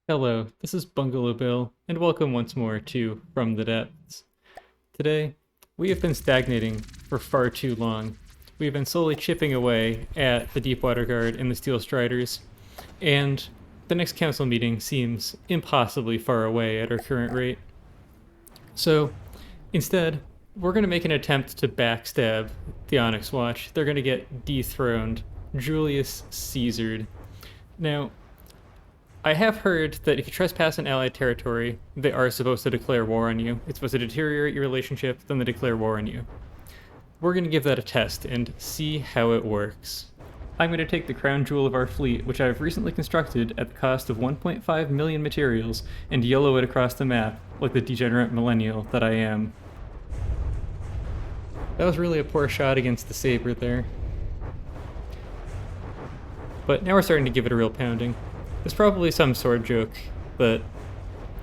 Hello, this is Bungalow Bill, and welcome once more to From the Depths. Today, we have been stagnating for far too long. We've been slowly chipping away at the Deepwater Guard and the Steel Striders, and the next council meeting seems impossibly far away at our current rate. So, instead, we're going to make an attempt to backstab the Onyx Watch. They're going to get dethroned, Julius Caesared. Now, I have heard that if you trespass an allied territory, they are supposed to declare war on you. It's supposed to deteriorate your relationship, then they declare war on you. We're going to give that a test and see how it works. I'm going to take the crown jewel of our fleet, which I've recently constructed at the cost of 1.5 million materials, and yellow it across the map, like the degenerate millennial that I am. That was really a poor shot against the saber there. But now we're starting to give it a real pounding. There's probably some sword joke that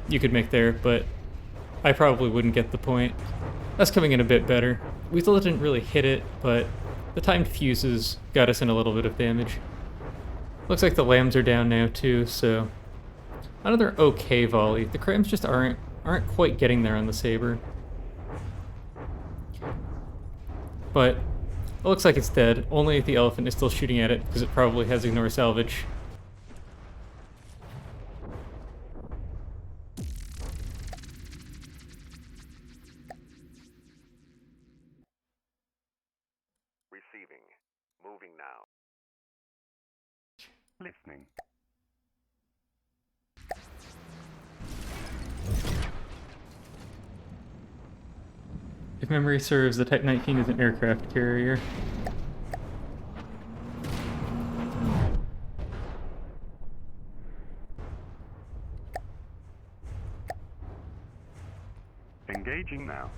you could make there, but I probably wouldn't get the point. That's coming in a bit better. We still didn't really hit it, but the timed fuses got us in a little bit of damage. Looks like the lambs are down now too, so another okay volley. The crams just aren't quite getting there on the saber. But it looks like it's dead. Only the elephant is still shooting at it because it probably has ignore salvage. Receiving. Moving now. Listening. If memory serves, the Type 19 is an aircraft carrier. Engaging now.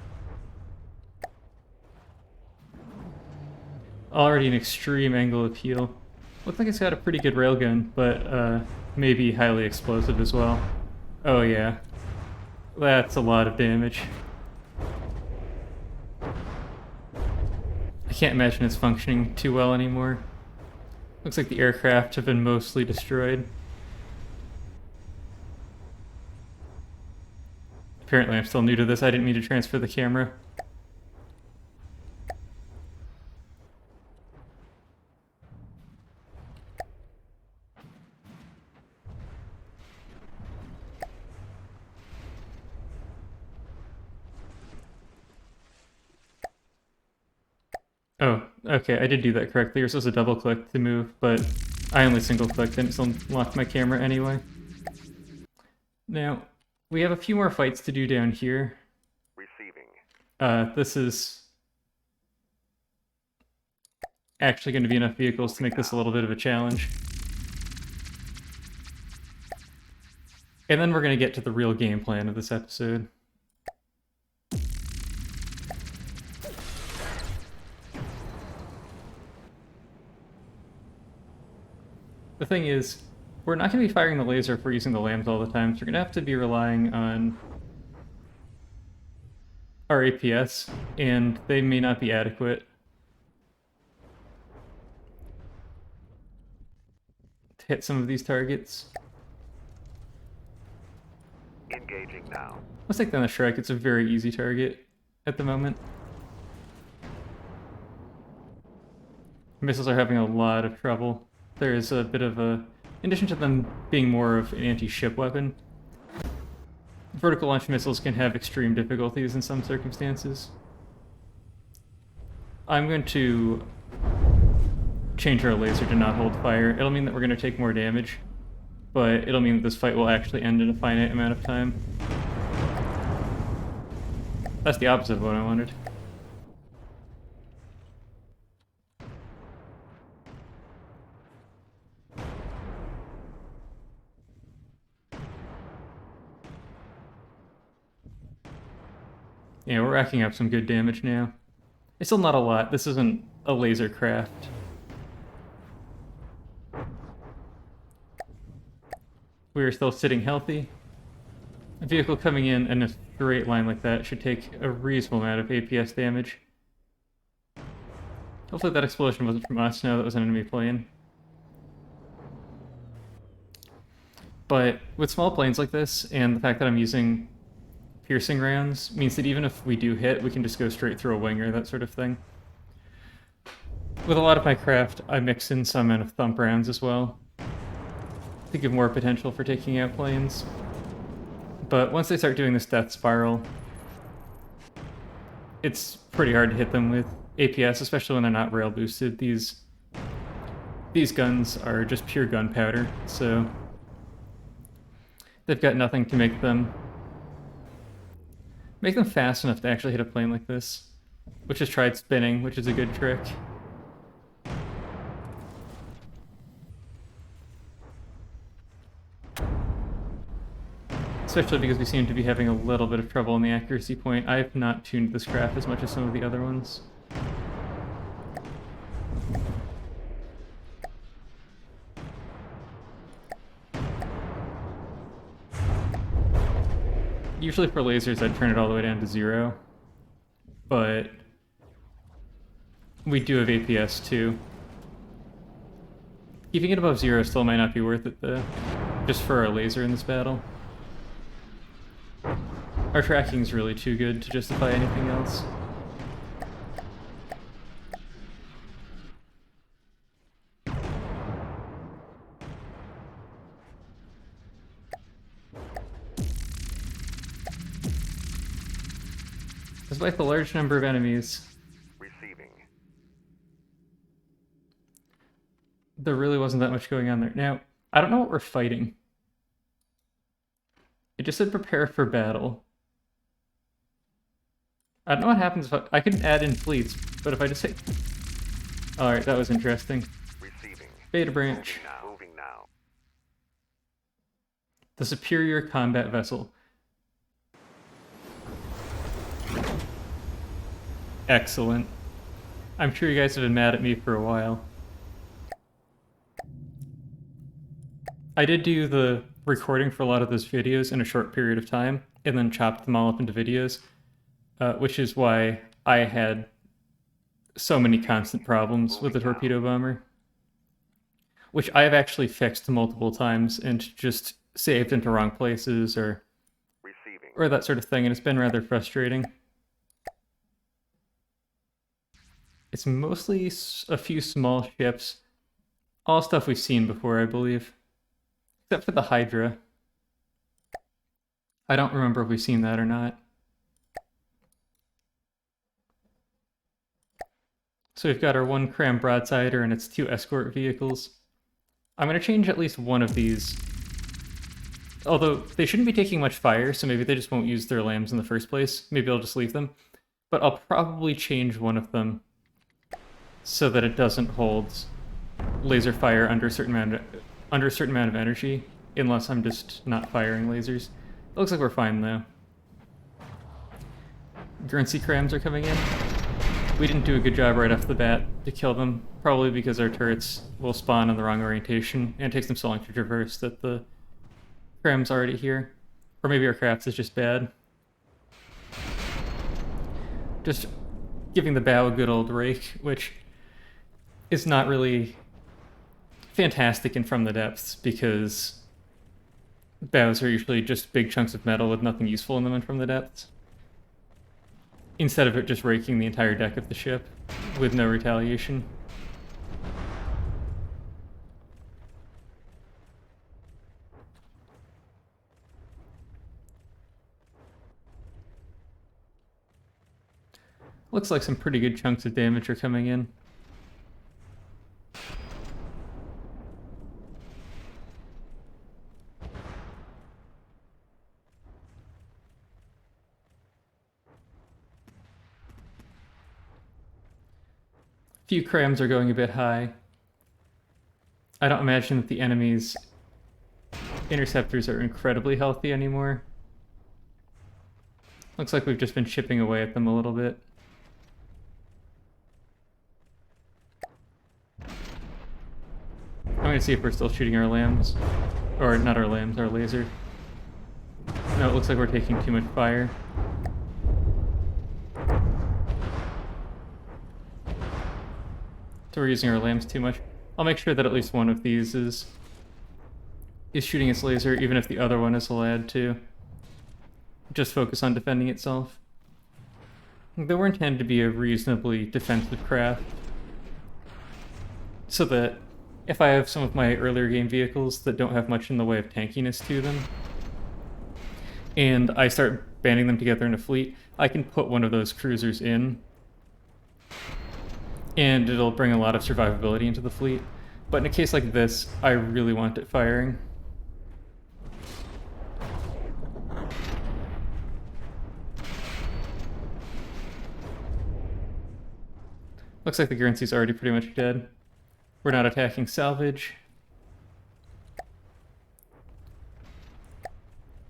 Already an extreme angle of heal. Looks like it's got a pretty good railgun, but maybe highly explosive as well. Oh yeah. That's a lot of damage. I can't imagine it's functioning too well anymore. Looks like the aircraft have been mostly destroyed. Apparently I'm still new to this, I didn't mean to transfer the camera. Oh, okay, I did do that correctly. You're supposed to double click to move, but I only single clicked and it still locked my camera anyway. Now, we have a few more fights to do down here. Receiving. This is actually going to be enough vehicles to make this a little bit of a challenge. And then we're going to get to the real game plan of this episode. The thing is, we're not going to be firing the laser if we're using the lambs all the time, so we're going to have to be relying on our APS, and they may not be adequate to hit some of these targets. Engaging now. Let's take down the Shrek. It's a very easy target at the moment. Missiles are having a lot of trouble. There is a bit of a... In addition to them being more of an anti-ship weapon, vertical launch missiles can have extreme difficulties in some circumstances. I'm going to change our laser to not hold fire. It'll mean that we're going to take more damage, but it'll mean that this fight will actually end in a finite amount of time. That's the opposite of what I wanted. Yeah, we're racking up some good damage now. It's still not a lot. This isn't a laser craft. We are still sitting healthy. A vehicle coming in a straight line like that should take a reasonable amount of APS damage. Hopefully that explosion wasn't from us. No, that was an enemy plane. But with small planes like this, and the fact that I'm using piercing rounds, means that even if we do hit, we can just go straight through a wing or that sort of thing. With a lot of my craft, I mix in some amount of thump rounds as well, to give more potential for taking out planes. But once they start doing this death spiral, it's pretty hard to hit them with APS, especially when they're not rail boosted. These guns are just pure gunpowder, so they've got nothing to make them fast enough to actually hit a plane like this. Which has tried spinning, which is a good trick. Especially because we seem to be having a little bit of trouble in the accuracy point. I have not tuned this craft as much as some of the other ones. Usually for lasers I'd turn it all the way down to 0, but we do have APS too. Keeping it above 0 still might not be worth it though, just for our laser in this battle. Our tracking's really too good to justify anything else. Despite the large number of enemies, Receiving. there really wasn't that much going on there. Now, I don't know what we're fighting. It just said prepare for battle. I don't know what happens if I can add in fleets, but if I just say... Alright, that was interesting. Receiving. Beta branch. Moving now. The superior combat vessel. Excellent. I'm sure you guys have been mad at me for a while. I did do the recording for a lot of those videos in a short period of time, and then chopped them all up into videos, which is why I had so many constant problems with the torpedo bomber, which I have actually fixed multiple times and just saved into wrong places or that sort of thing, and it's been rather frustrating. It's mostly a few small ships, all stuff we've seen before, I believe. Except for the Hydra. I don't remember if we've seen that or not. So we've got our one cram broadsider and its 2 escort vehicles. I'm going to change at least one of these. Although they shouldn't be taking much fire, so maybe they just won't use their lambs in the first place. Maybe I'll just leave them. But I'll probably change one of them so that it doesn't hold laser fire under a certain amount of energy, unless I'm just not firing lasers. It looks like we're fine though. Guernsey crams are coming in. We didn't do a good job right off the bat to kill them, probably because our turrets will spawn in the wrong orientation, and it takes them so long to traverse that the cram's already here. Or maybe our craft is just bad. Just giving the bow a good old rake, which is not really fantastic in From the Depths, because bows are usually just big chunks of metal with nothing useful in them in From the Depths. Instead of it just raking the entire deck of the ship with no retaliation. Looks like some pretty good chunks of damage are coming in. Few crams are going a bit high. I don't imagine that the enemy's interceptors are incredibly healthy anymore. Looks like we've just been chipping away at them a little bit. I'm gonna see if we're still shooting our lambs. Or not our lambs, our laser. No, it looks like we're taking too much fire. So we're using our lambs too much. I'll make sure that at least one of these is is shooting its laser, even if the other one is allowed to just focus on defending itself. They were intended to be a reasonably defensive craft, so that if I have some of my earlier game vehicles that don't have much in the way of tankiness to them, and I start banding them together in a fleet, I can put one of those cruisers in, and it'll bring a lot of survivability into the fleet. But in a case like this, I really want it firing. Looks like the Guernsey's already pretty much dead. We're not attacking salvage.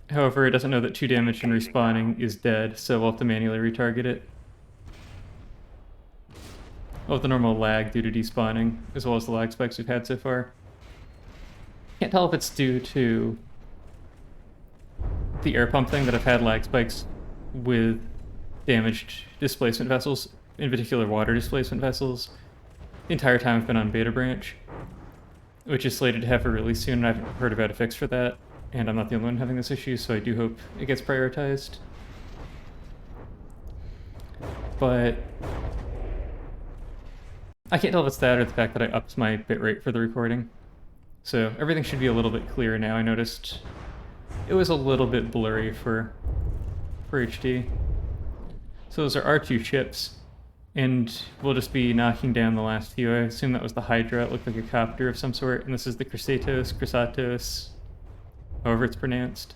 However, it doesn't know that 2 damage and respawning is dead, so we'll have to manually retarget it. We'll have the normal lag due to despawning, as well as the lag spikes we've had so far. Can't tell if it's due to the air pump thing that I've had lag spikes with damaged displacement vessels, in particular water displacement vessels, the entire time I've been on Beta Branch, which is slated to have a release soon, and I haven't heard about a fix for that, and I'm not the only one having this issue, so I do hope it gets prioritized. But I can't tell if it's that or the fact that I upped my bitrate for the recording. So everything should be a little bit clearer now. I noticed it was a little bit blurry for HD. So those are our 2 ships, and we'll just be knocking down the last few. I assume that was the Hydra. It looked like a copter of some sort, and this is the Chrysatos, however it's pronounced.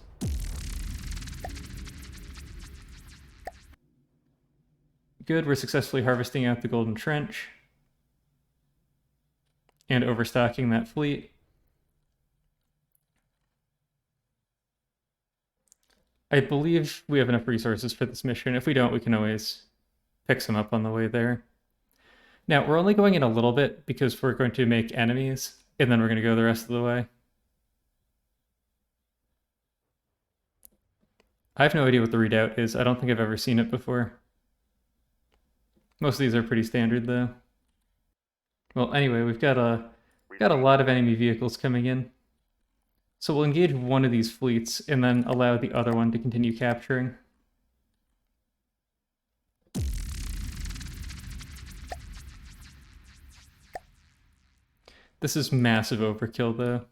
Good, we're successfully harvesting out the Golden Trench and overstocking that fleet. I believe we have enough resources for this mission. If we don't, we can always pick some up on the way there. Now, we're only going in a little bit because we're going to make enemies, and then we're going to go the rest of the way. I have no idea what the redoubt is. I don't think I've ever seen it before. Most of these are pretty standard, though. Well, anyway, we've got a lot of enemy vehicles coming in. So we'll engage one of these fleets and then allow the other one to continue capturing. This is massive overkill, though.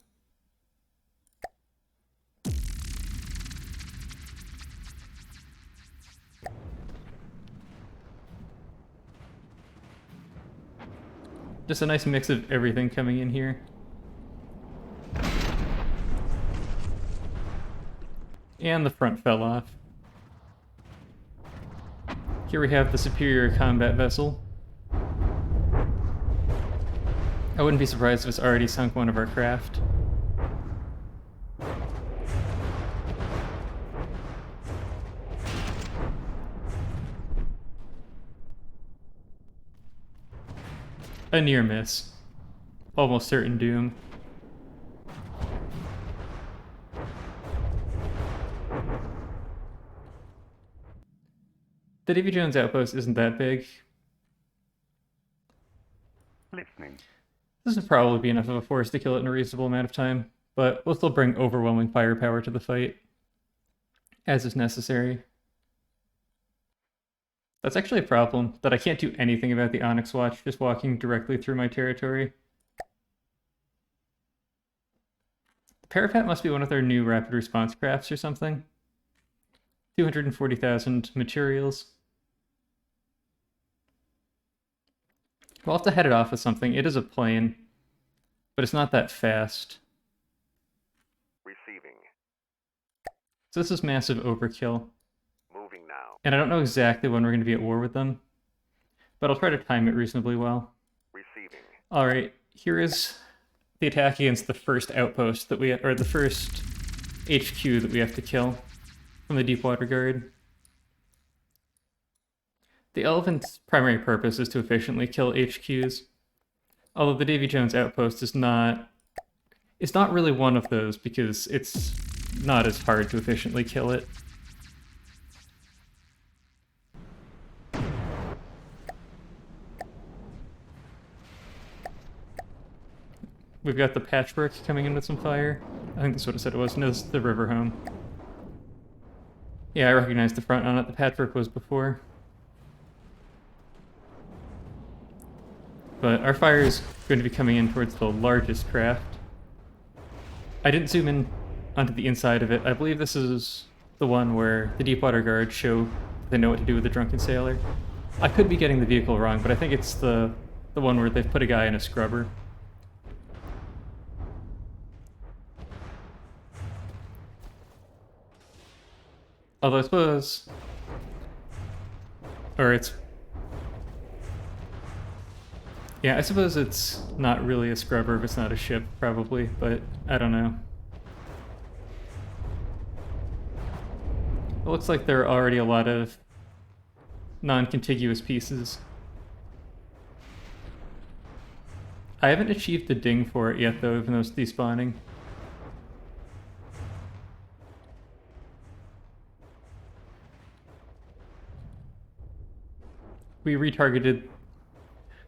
Just a nice mix of everything coming in here. And the front fell off. Here we have the superior combat vessel. I wouldn't be surprised if it's already sunk one of our craft. A near miss. Almost certain doom. The Davy Jones outpost isn't that big. Listening. This would probably be enough of a force to kill it in a reasonable amount of time, but we'll still bring overwhelming firepower to the fight, as is necessary. That's actually a problem, that I can't do anything about the Onyx Watch just walking directly through my territory. The Parapet must be one of their new rapid response crafts or something. 240,000 materials. We'll have to head it off with something. It is a plane, but it's not that fast. Receiving. So this is massive overkill. Moving now. And I don't know exactly when we're going to be at war with them, but I'll try to time it reasonably well. Receiving. Alright, here is the attack against the first outpost that or the first HQ that we have to kill from the Deepwater Guard. The Elephant's primary purpose is to efficiently kill HQs, although the Davy Jones outpost is not really one of those because it's not as hard to efficiently kill it. We've got the Patchwork coming in with some fire. I think that's what it said it was. No, this is the river home. Yeah, I recognize the front on it. The patchwork was before. But our fire is going to be coming in towards the largest craft. I didn't zoom in onto the inside of it. I believe this is the one where the Deepwater Guards show they know what to do with the drunken sailor. I could be getting the vehicle wrong, but I think it's the one where they've put a guy in a scrubber. Although I suppose... Or it's... Yeah, I suppose it's not really a scrubber if it's not a ship, probably, but I don't know. It looks like there are already a lot of non-contiguous pieces. I haven't achieved the ding for it yet, though, even though it's despawning. We retargeted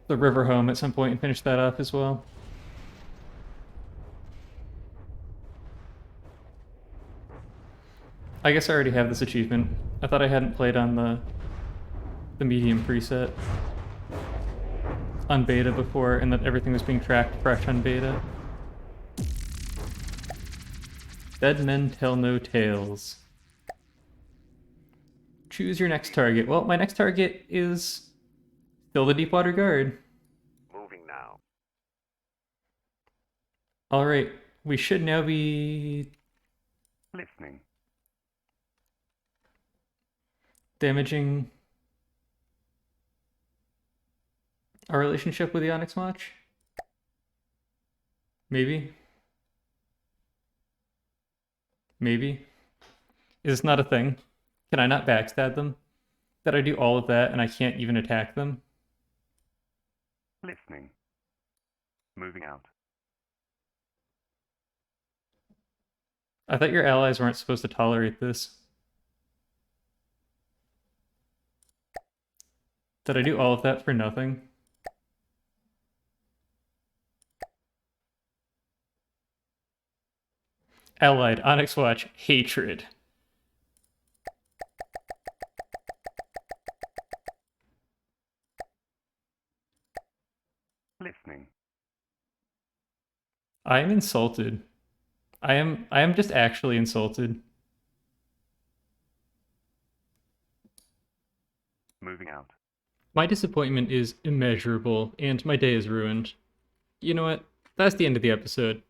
the river home at some point and finished that off as well. I guess I already have this achievement. I thought I hadn't played on the medium preset on beta before, and that everything was being tracked fresh on beta. Dead men tell no tales. Choose your next target. Well, my next target is still the Deepwater Guard. Moving now. Alright, we should now be Listening. damaging our relationship with the Onyx Watch? Maybe? Maybe? Is this not a thing? Can I not backstab them? That I do all of that and I can't even attack them? Listening. Moving out. I thought your allies weren't supposed to tolerate this. Did I do all of that for nothing? Allied, Onyx Watch, hatred. Listening. I am insulted. I am just actually insulted. Moving out. My disappointment is immeasurable, and my day is ruined. You know what? That's the end of the episode.